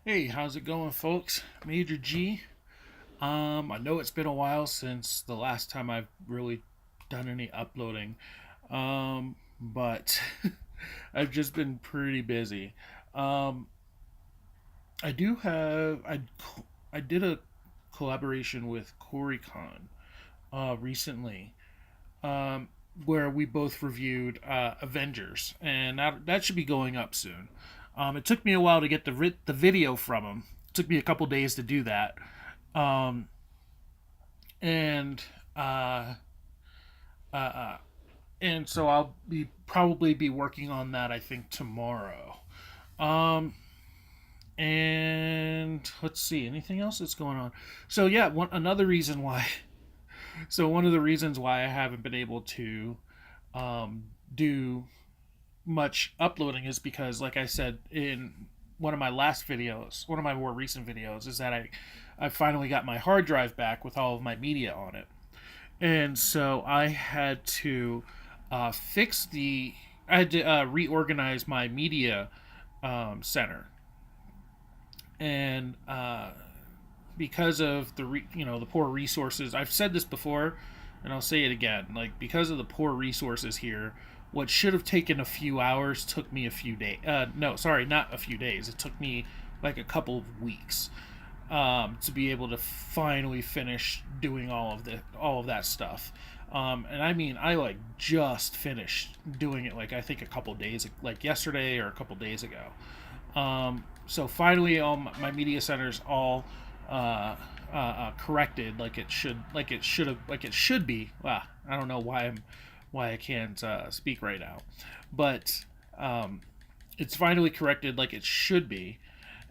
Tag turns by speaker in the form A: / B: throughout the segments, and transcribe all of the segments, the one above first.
A: Hey, how's it going, folks? Major G. I know it's been a while since the last time I've really done any uploading, but I've just been pretty busy. Um, I do have I did a collaboration with CoreyCon recently, um, where we both reviewed Avengers, and that should be going up soon. It took me a while to get the video from him. It took me a couple days to do that, um, and uh, uh, uh, and so I'll be probably be working on that. I think tomorrow. Um, and let's see, anything else that's going on. So yeah, another reason why. So one of the reasons why I haven't been able to do much uploading is because, like I said in one of my last videos, one of my more recent videos, is that I finally got my hard drive back with all of my media on it, and so I had to fix the. I had to reorganize my media center, and because of the poor resources, I've said this before, and I'll say it again. Like, because of the poor resources here, what should have taken a few hours took me a few days. No, sorry, not a few days. It took me like a couple of weeks to be able to finally finish doing all of that stuff. And I mean, I like just finished doing it, like I think a couple days, like yesterday or a couple days ago. So finally, all my media centers all corrected, like it should be. Wow, I don't know why I can't speak right now, but it's finally corrected like it should be,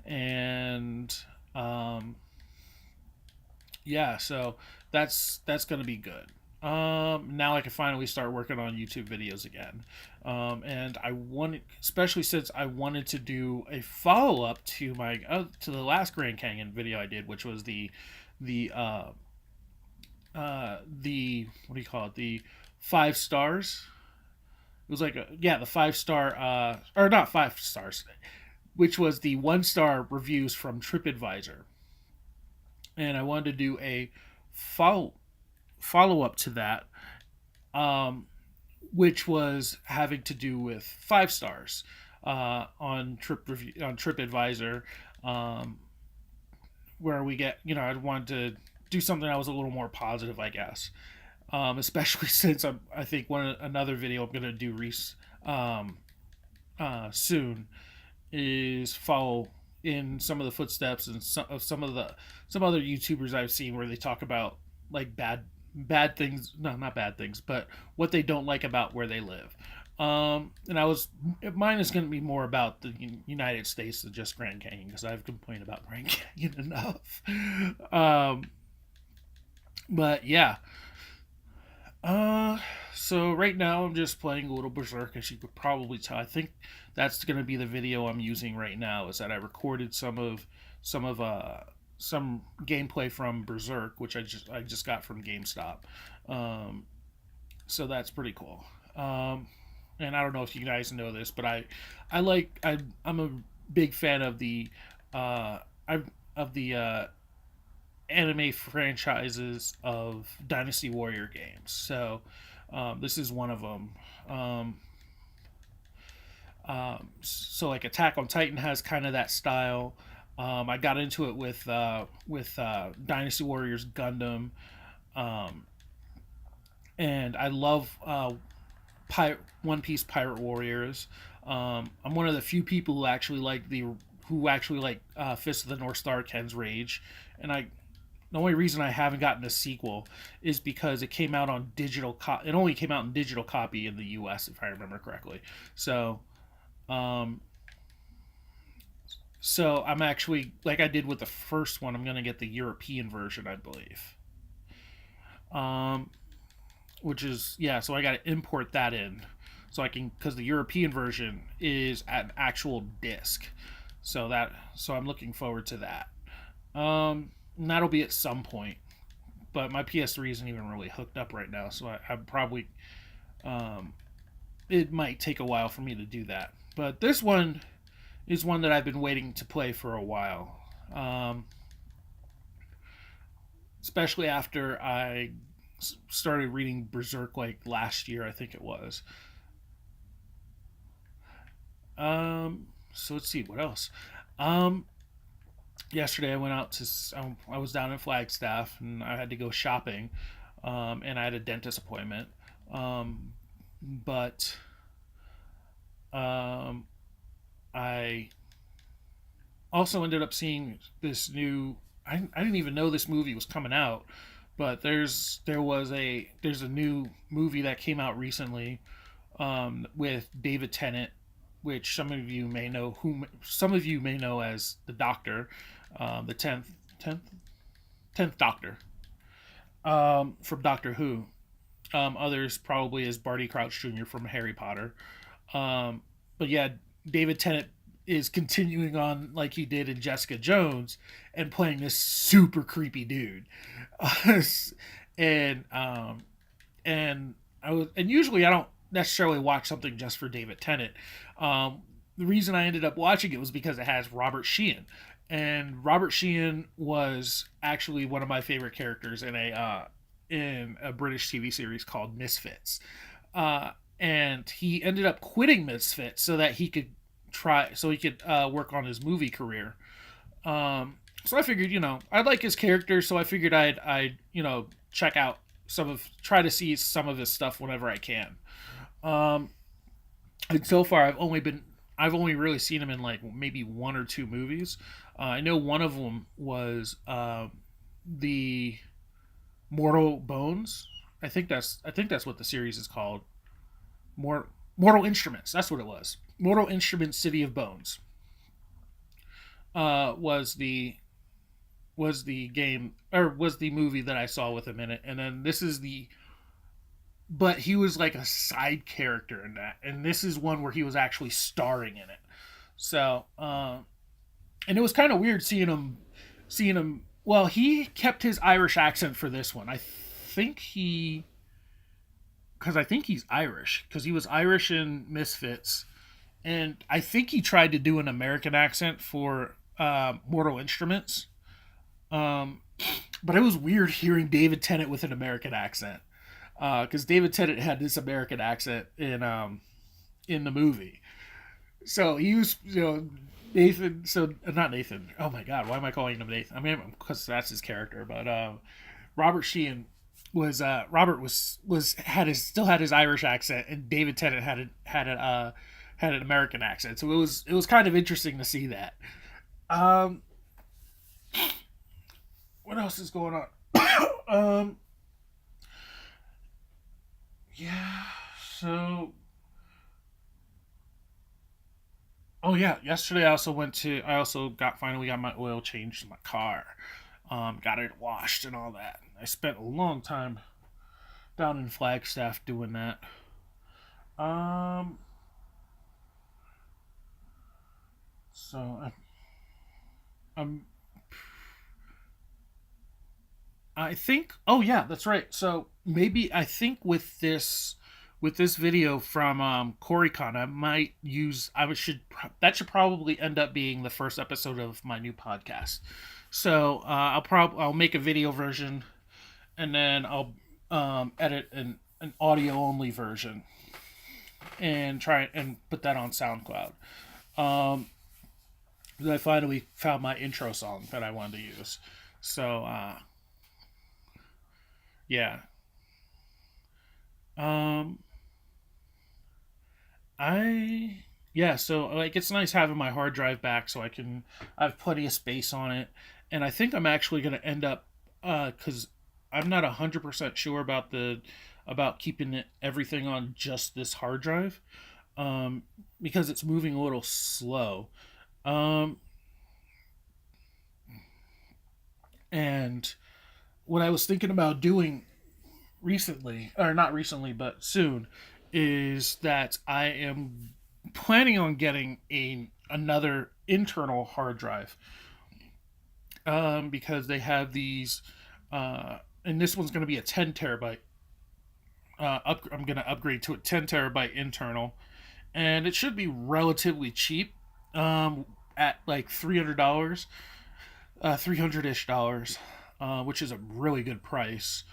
A: and um, yeah, so that's gonna be good. Now I can finally start working on YouTube videos again. And I wanted, especially since I wanted to do a follow up to my to the last Grand Canyon video I did, which was the the what do you call it, the 5 stars. It was like the 5 star or not 5 stars, which was the 1 star reviews from TripAdvisor, and I wanted to do a follow follow up to that, um, which was having to do with 5 stars on TripAdvisor, um, where we get, I wanted to do something that was a little more positive, I guess. Especially since I think another video I'm gonna do um, soon is follow in some of the footsteps and some other YouTubers I've seen where they talk about like bad things, no, not bad things, but what they don't like about where they live. And mine is going to be more about the United States than just Grand Canyon, because I've complained about Grand Canyon enough. Um, but yeah, uh, so right now I'm just playing a little Berserk, as you could probably tell. I think that's going to be the video I'm using right now. Is that I recorded some of some gameplay from Berserk, which I just got from GameStop. Um, so that's pretty cool. And I don't know if you guys know this, but I'm a big fan of uh, of the anime franchises of Dynasty Warrior games. So this is one of them. Um, so like Attack on Titan has kind of that style. I got into it with Dynasty Warriors Gundam, um, and I love One Piece Pirate Warriors. I'm one of the few people who actually like Fist of the North Star Ken's Rage, and the only reason I haven't gotten a sequel is because it only came out in digital copy in the U.S. if I remember correctly. So, um, so I'm actually, like I did with the first one, I'm gonna get the European version, I believe. Um, which is, yeah. So I got to import that in, so I can, because the European version is an actual disc. So I'm looking forward to that. And that'll be at some point, but my PS3 isn't even really hooked up right now, so I'm probably um, it might take a while for me to do that. But this one is one that I've been waiting to play for a while. Um, Especially after I started reading Berserk like last year, I think it was. So let's see what else. Um, Yesterday I went out to I was down in Flagstaff and I had to go shopping, and I had a dentist appointment. But um, I also ended up seeing this new. I didn't even know this movie was coming out, but there's a new movie that came out recently, with David Tennant, which some of you may know as the Doctor, the tenth Doctor, from Doctor Who. Others probably as Barty Crouch Jr. from Harry Potter. Um, but yeah, David Tennant is continuing on like he did in Jessica Jones and playing this super creepy dude. and and and usually I don't necessarily watch something just for David Tennant. The reason I ended up watching it was because it has Robert Sheehan, and Robert Sheehan was actually one of my favorite characters in a British TV series called Misfits. And he ended up quitting Misfits so that he could work on his movie career. So I figured, I like his character, so I figured I'd check out try to see some of his stuff whenever I can. Um, and so far, I've only really seen him in like maybe one or two movies. I know one of them was the Mortal Bones. I think that's what the series is called. Mortal Instruments. That's what it was. Mortal Instruments: City of Bones was the game or was the movie that I saw with him in it, and then this is the but he was like a side character in that, and this is one where he was actually starring in it. So, and it was kind of weird seeing him. Well, he kept his Irish accent for this one. I think he's Irish because he was Irish in Misfits, and I think he tried to do an American accent for Mortal Instruments. Um, but it was weird hearing David Tennant with an American accent because David Tennant had this American accent in the movie. So he was, Nathan. So not Nathan. Oh my God, why am I calling him Nathan? I mean, because that's his character. But Robert Sheehan Robert was had his still had his Irish accent, and David Tennant had an American accent. So it was kind of interesting to see that. Um, what else is going on? um, yeah. So oh yeah, yesterday I also finally got my oil changed in my car. Got it washed and all that. I spent a long time down in Flagstaff doing that. Um, so I'm I think. Oh yeah, that's right. So maybe I think with this video from CoreyCon, I might use. I should that should probably end up being the first episode of my new podcast. So I'll make a video version, and then I'll edit an audio only version and try and put that on SoundCloud. Um, I finally found my intro song that I wanted to use. So yeah. Um, I yeah, so like it's nice having my hard drive back so I have plenty of space on it, and I think I'm actually gonna end up because I'm not 100% sure about keeping everything on just this hard drive, um, because it's moving a little slow, um, and what I was thinking about doing recently, or not recently, but soon, is that I am planning on getting a another internal hard drive, because they have these, and this one's going to be a 10 terabyte. I'm going to upgrade to a 10 terabyte internal, and it should be relatively cheap. at like $300, 300-ish dollars, which is a really good price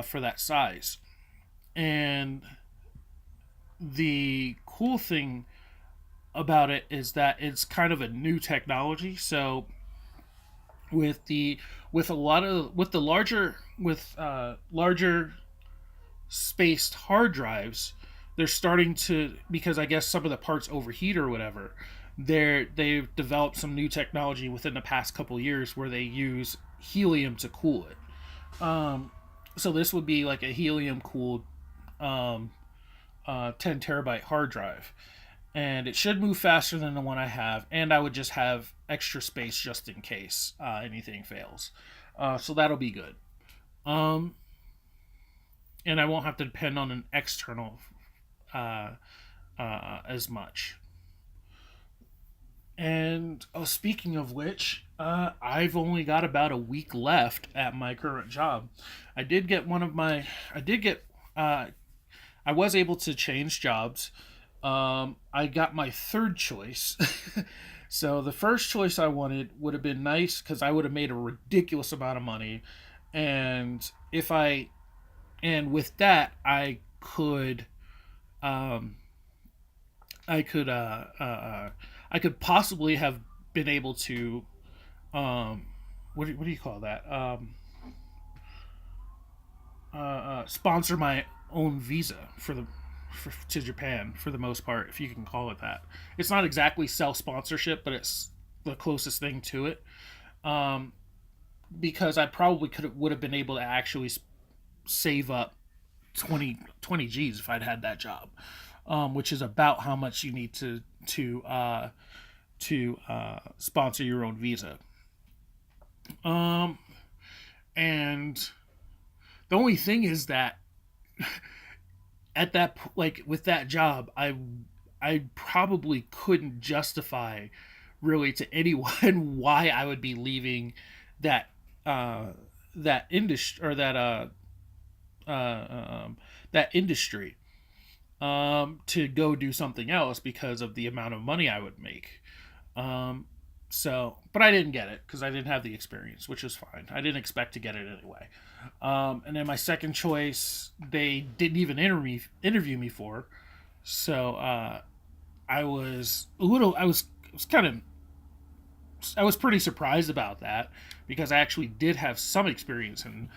A: for that size. And the cool thing about it is that it's kind of a new technology. So with the with a lot of with the larger spaced hard drives, they're starting to, because I guess some of the parts overheat or whatever. They've developed some new technology within the past couple of years where they use helium to cool it. So this would be like a helium cooled 10 terabyte hard drive, and it should move faster than the one I have, and I would just have extra space just in case anything fails. So that'll be good. Um, and I won't have to depend on an external uh, as much. And oh, speaking of which, I've only got about a week left at my current job. I did get one of my. I did get. I was able to change jobs. I got my third choice. So the first choice I wanted would have been nice because I would have made a ridiculous amount of money, and if I and with that um, I could I could possibly have been able to what do you call that sponsor my own visa to Japan for the most part, if you can call it that. It's not exactly self sponsorship, but it's the closest thing to it. Um, because I probably could would have been able to actually save up 20 G's if I'd had that job, which is about how much you need to sponsor your own visa. Um, and the only thing is that at that like with that job, I probably couldn't justify really to anyone why I would be leaving that uh, that industry or that industry to go do something else because of the amount of money I would make. Um, but I didn't get it because I didn't have the experience, which is fine. I didn't expect to get it anyway. And then my second choice, they didn't even interview me for. So I was a little, was kind of, I was pretty surprised about that because I actually did have some experience and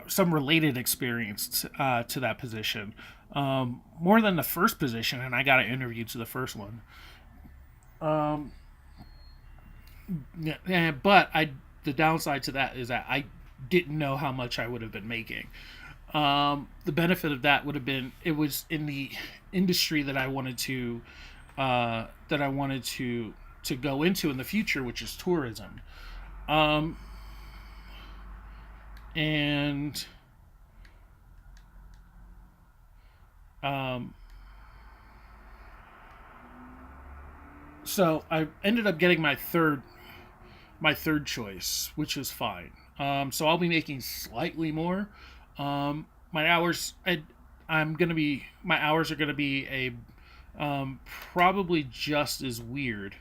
A: some related experience to that position, more than the first position, and I got an interview to the first one. Um, yeah, but the downside to that is that I didn't know how much I would have been making. The benefit of that would have been it was in the industry that I wanted to go into in the future, which is tourism. Um, and um, so I ended up getting my third choice, which is fine. So I'll be making slightly more. My hours, I'm gonna be my hours are gonna be probably just as weird,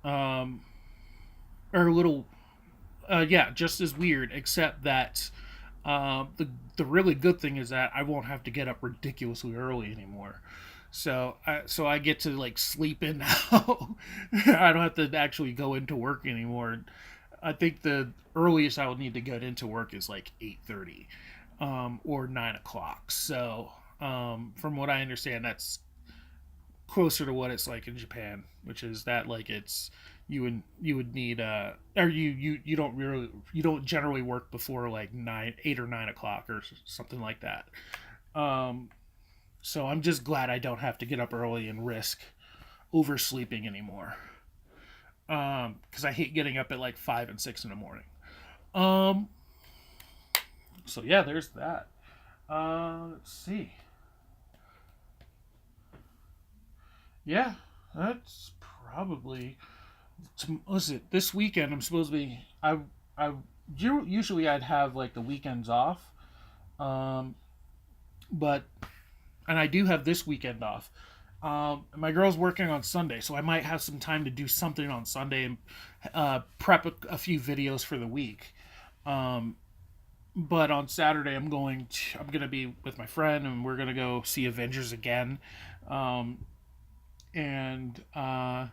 A: um, or a little, yeah, just as weird, except that the really good thing is that I won't have to get up ridiculously early anymore. So I get to like sleep in now. I don't have to actually go into work anymore. I think the earliest I would need to get into work is like 8:30, or 9 o'clock. So from what I understand, that's closer to what it's like in Japan, which is that like it's you would need or you don't really you don't generally work before like 8 or 9 o'clock or something like that. Um, so I'm just glad I don't have to get up early and risk oversleeping anymore. Because I hate getting up at like 5 and 6 in the morning. Um, so yeah, there's that. Let's see. Yeah, that's probably. Listen, this weekend I'm supposed to be. I usually I'd have like the weekends off, um, but and I do have this weekend off. My girl's working on Sunday, so I might have some time to do something on Sunday and prep a few videos for the week. Um, but on Saturday, I'm gonna be with my friend, and we're gonna go see Avengers again. Um, and and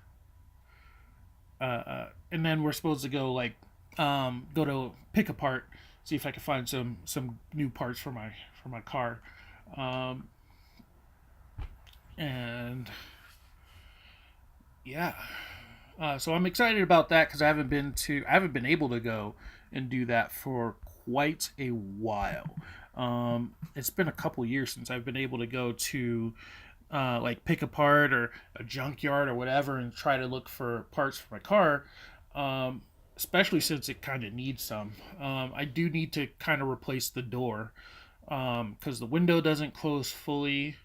A: then we're supposed to go to pick apart, see if I can find some new parts for my car. Um, and yeah, so I'm excited about that because I haven't been able to go and do that for quite a while. It's been a couple years since I've been able to go to like pick apart or a junkyard or whatever and try to look for parts for my car. Um, Especially since it kind of needs some. I do need to kind of replace the door because the window doesn't close fully.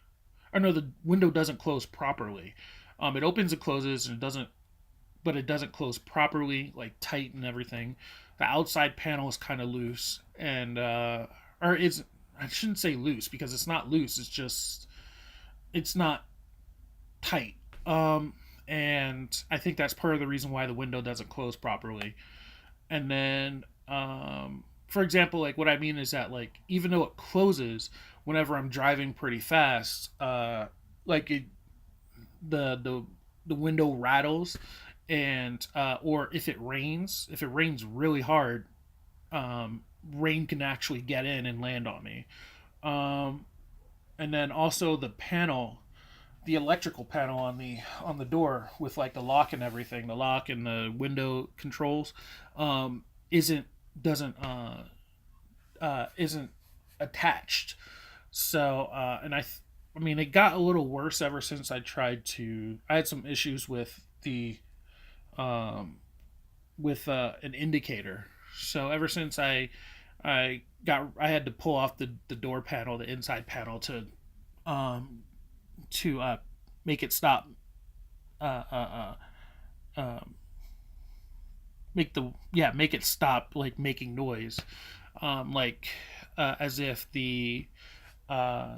A: Or no, the window doesn't close properly. It opens and closes, and it doesn't close properly, like tight and everything. The outside panel is kind of loose, and or it's I shouldn't say loose because it's not loose. It's not tight. And I think that's part of the reason why the window doesn't close properly. And then, for example, like what I mean is that like even though it closes, whenever I'm driving pretty fast, like it, the window rattles, and or if it rains really hard, rain can actually get in and land on me. Um, and then also the electrical panel on the door with like the lock and everything, the lock and the window controls, isn't doesn't isn't attached. So I mean, it got a little worse ever since I had some issues with the um, with an indicator. So ever since I had to pull off the door panel, the inside panel um, to make it stop, uh, uh, um, make it stop like making noise, like as if uh,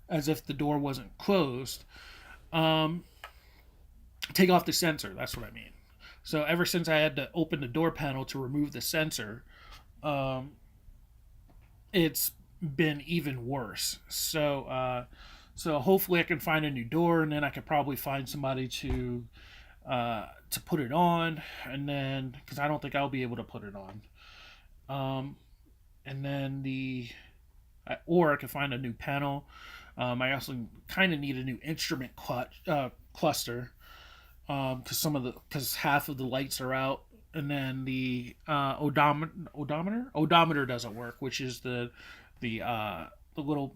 A: the door wasn't closed. Um, Take off the sensor. That's what I mean. So ever since I had to open the door panel to remove the sensor, um, it's been even worse. So hopefully I can find a new door, and then I could probably find somebody to put it on, and then because I don't think I'll be able to put it on. Um, and then or I could find a new panel. I also kind of need a new instrument cluster because half of the lights are out, and then the odometer doesn't work, which is the little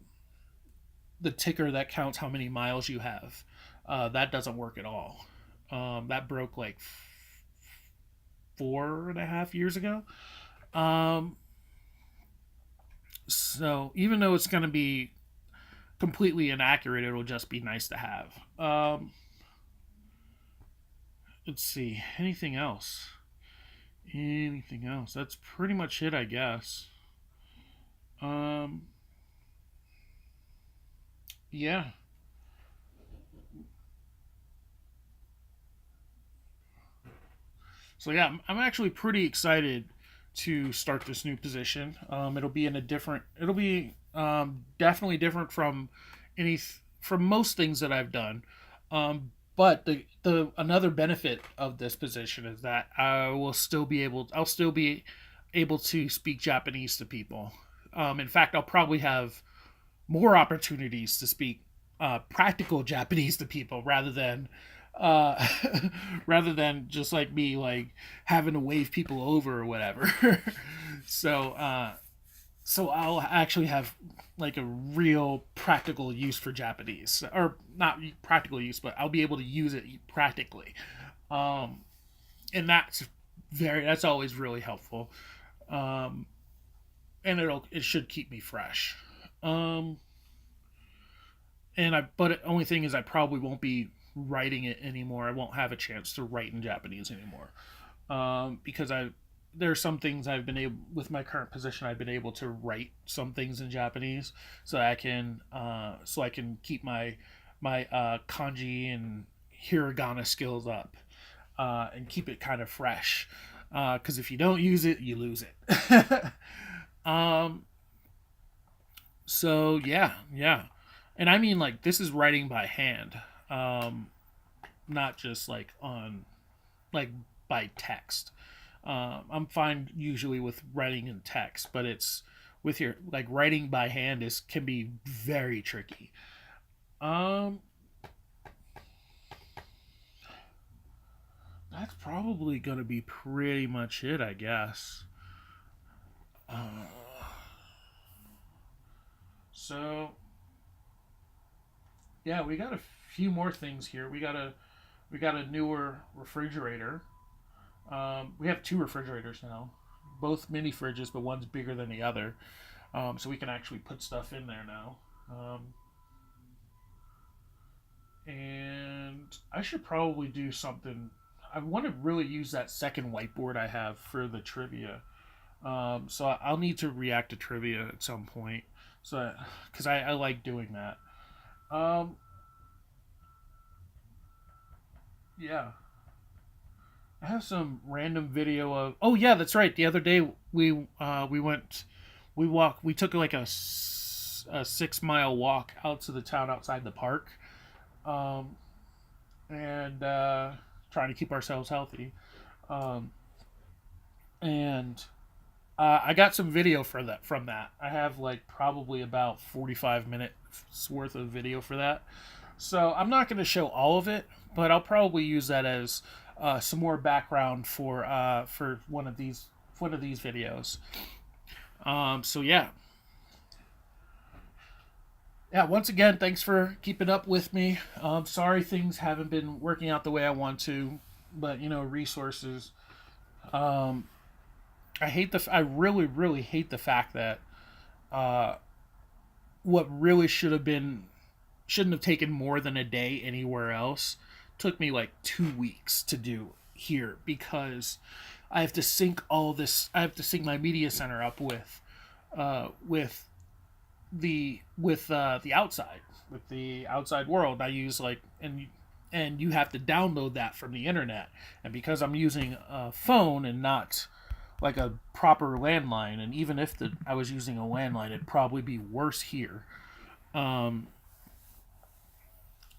A: the ticker that counts how many miles you have. That doesn't work at all. That broke like 4.5 years ago. Um, so even though it's going to be completely inaccurate, it'll just be nice to have. Let's see. Anything else? Anything else? That's pretty much it, I guess. Um, yeah. So yeah, I'm actually pretty excited to start this new position. It'll be in a different. It'll be definitely different from from most things that I've done. But the another benefit of this position is that I'll still be able to speak Japanese to people. In fact, I'll probably have more opportunities to speak practical Japanese to people uh, rather than just like me like having to wave people over or whatever. so so I'll actually have like a real practical use for Japanese, or not practical use, but I'll be able to use it practically, um, and that's always really helpful, um, and it should keep me fresh. Um, and I but the only thing is I probably won't be writing it anymore. I won't have a chance to write in Japanese anymore, because I there are some things I've been able with my current position. I've been able to write some things in Japanese, so I can keep my my kanji and hiragana skills up, and keep it kind of fresh. Because if you don't use it, you lose it. um, so yeah, and I mean like this is writing by hand, not just like on like by text. I'm fine usually with writing in text, but it's with your like writing by hand is can be very tricky. Um, that's probably gonna be pretty much it, I guess. Uh, so yeah, we got a few more things here. We got a newer refrigerator. We have two refrigerators now, both mini fridges, but one's bigger than the other. So we can actually put stuff in there now. And I should probably do something. I want to really use that second whiteboard I have for the trivia. So I'll need to react to trivia at some point. So, because I like doing that. Um, yeah, I have some random video of. Oh yeah, that's right. The other day we went, we took like a 6 mile walk out to the town outside the park, um, and trying to keep ourselves healthy. Um, and I got some video for that from that. I have like probably about 45 minutes worth of video for that. So I'm not going to show all of it, but I'll probably use that as some more background for one of these videos. So yeah. Once again, thanks for keeping up with me. Sorry things haven't been working out the way I want to, but resources. Um, I really hate the fact that uh, what really shouldn't have taken more than a day anywhere else took me like 2 weeks to do here because I have to sync all this. I have to sync my media center up with with the outside world. I use like and you have to download that from the internet. And because I'm using a phone and not like a proper landline, and even if I was using a landline, it'd probably be worse here. Um,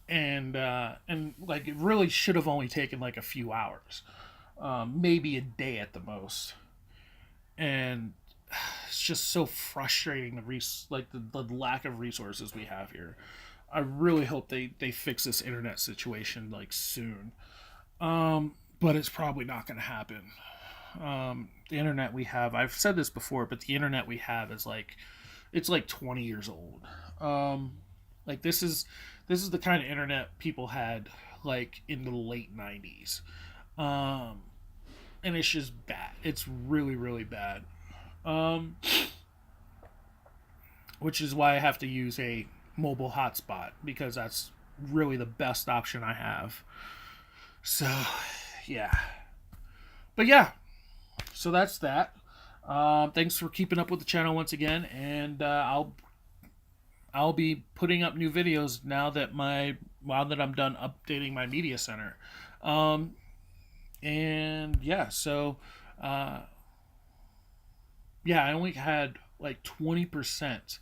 A: and like it really should have only taken like a few hours, maybe a day at the most. And it's just so frustrating the lack of resources we have here. I really hope they fix this internet situation like soon. But it's probably not going to happen. The internet we have, I've said this before, but the internet we have is like it's like 20 years old. Like this is the kind of internet people had like in the late 90s. Um, and it's just bad. It's really bad. Um, which is why I have to use a mobile hotspot because that's really the best option I have. So, yeah. But yeah, so that's that. Thanks for keeping up with the channel once again, and I'll be putting up new videos now that I'm done updating my media center. Um, and yeah, so uh, yeah, I only had like 20%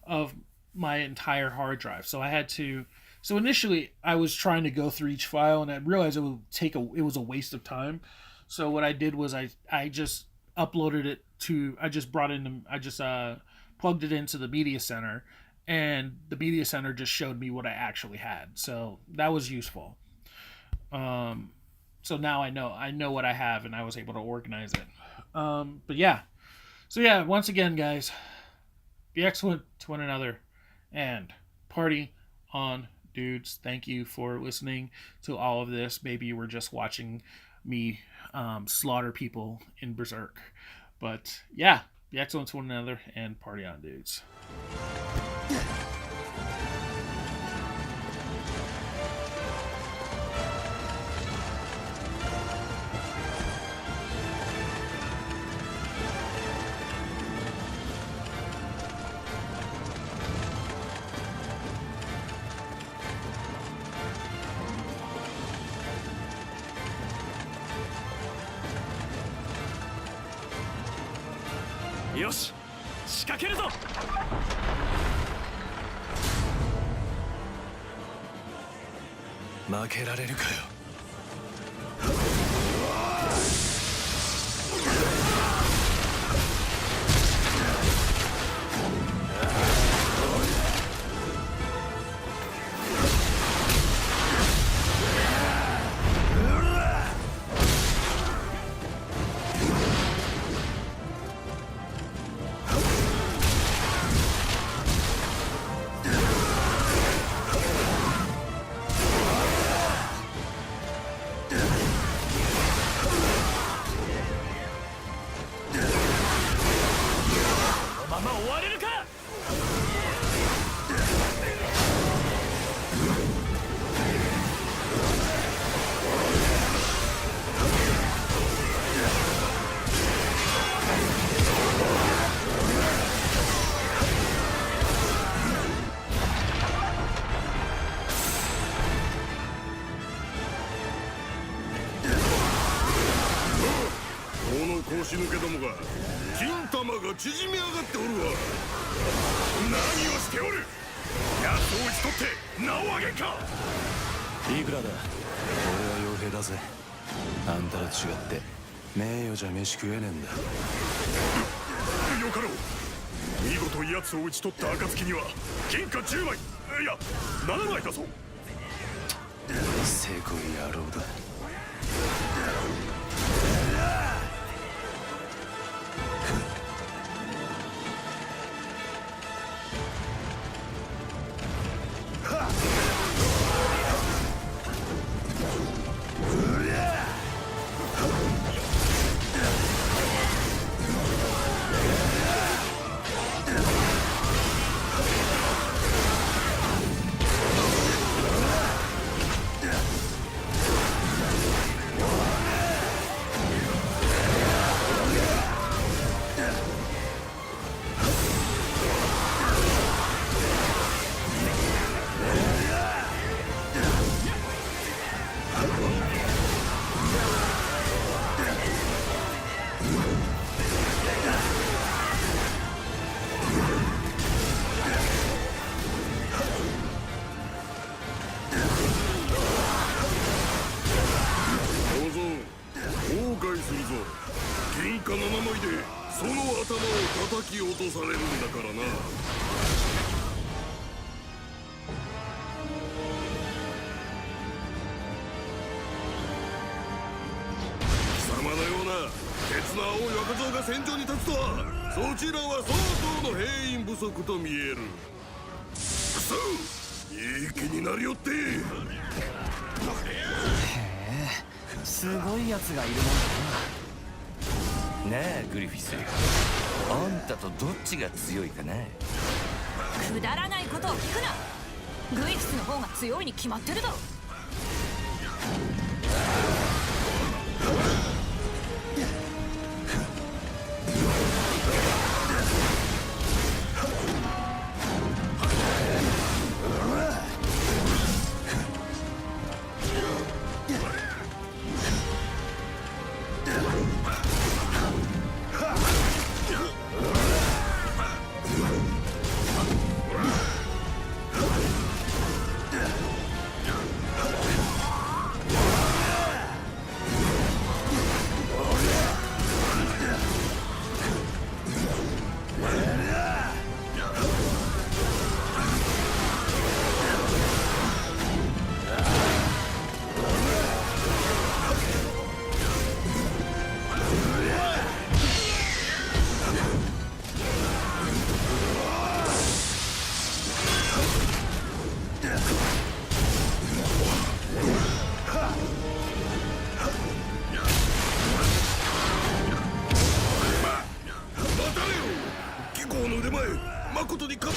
A: of my entire hard drive. So I had to. So initially, I was trying to go through each file, and I realized it was a waste of time. So what I did was I just uploaded it to. I just brought in. I just plugged it into the media center, and the media center just showed me what I actually had. So that was useful. Um, so now I know what I have, and I was able to organize it. But yeah. So yeah, once again, guys, be excellent to one another and party on, dudes. Thank you for listening to all of this. Maybe you were just watching me slaughter people in Berserk. But yeah, be excellent to one another and party on, dudes.
B: よし、仕掛けるぞ。
C: 負けられるかよ。
D: 腰抜けどもが金玉が縮み上がっておるわ。何をしておる。奴を討ち取って名を上げんか。
C: いくらだ。俺は傭兵だぜ。あんたと違って名誉じゃ飯食えねえんだ。
D: よかろう。見事奴を討ち取った暁には金貨10枚、いや7枚だぞ。
C: せこい野郎だ。
D: 銀貨7枚でその頭を叩き落とされるんだからな。貴様のような鉄の青い若造が戦場に立つとは、そちらは相当の兵員不足と見える。くそ、いい気になりよって。へ
B: え、すごいやつがいるもんだな。なあグリフィス、あんたとどっちが強いかな。
E: くだらないことを聞くな。グイフスの方が強いに決まってるだろ。
D: 誠にか。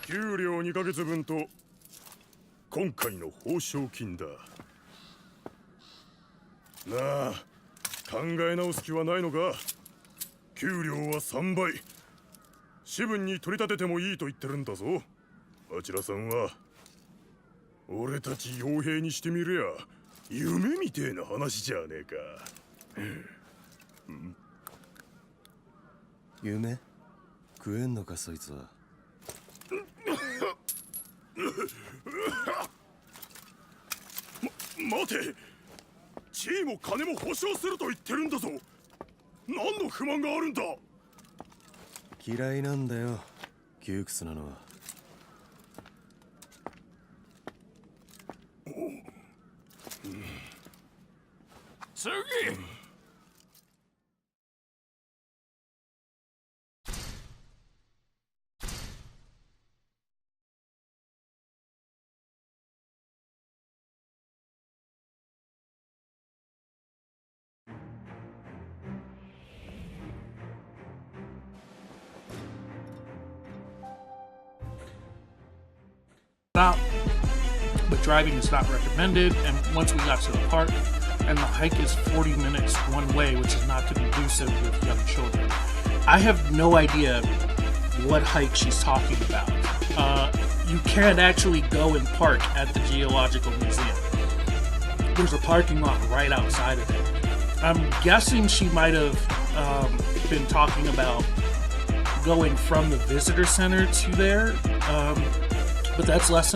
D: 給料2ヶ月分と今回の報奨金だ。なあ、考え直す気はないのか？給料は3倍。士分に取り立ててもいいと言ってるんだぞ。あちらさんは。俺たち傭兵にしてみりゃ夢みてえな話じゃねえか。
C: 夢食えんのかそいつは。
D: 待て、地位も金も保証すると言ってるんだぞ。何の不満があるんだ。
C: 嫌いなんだよ窮屈なのは。
D: 次。
A: Stop, but driving is not recommended. And once we got to the park, and the hike is 40 minutes one way, which is not conducive with young children. I have no idea what hike she's talking about. You can't actually go and park at the Geological Museum. There's a parking lot right outside of it. I'm guessing she might have been talking about going from the visitor center to there, but that's less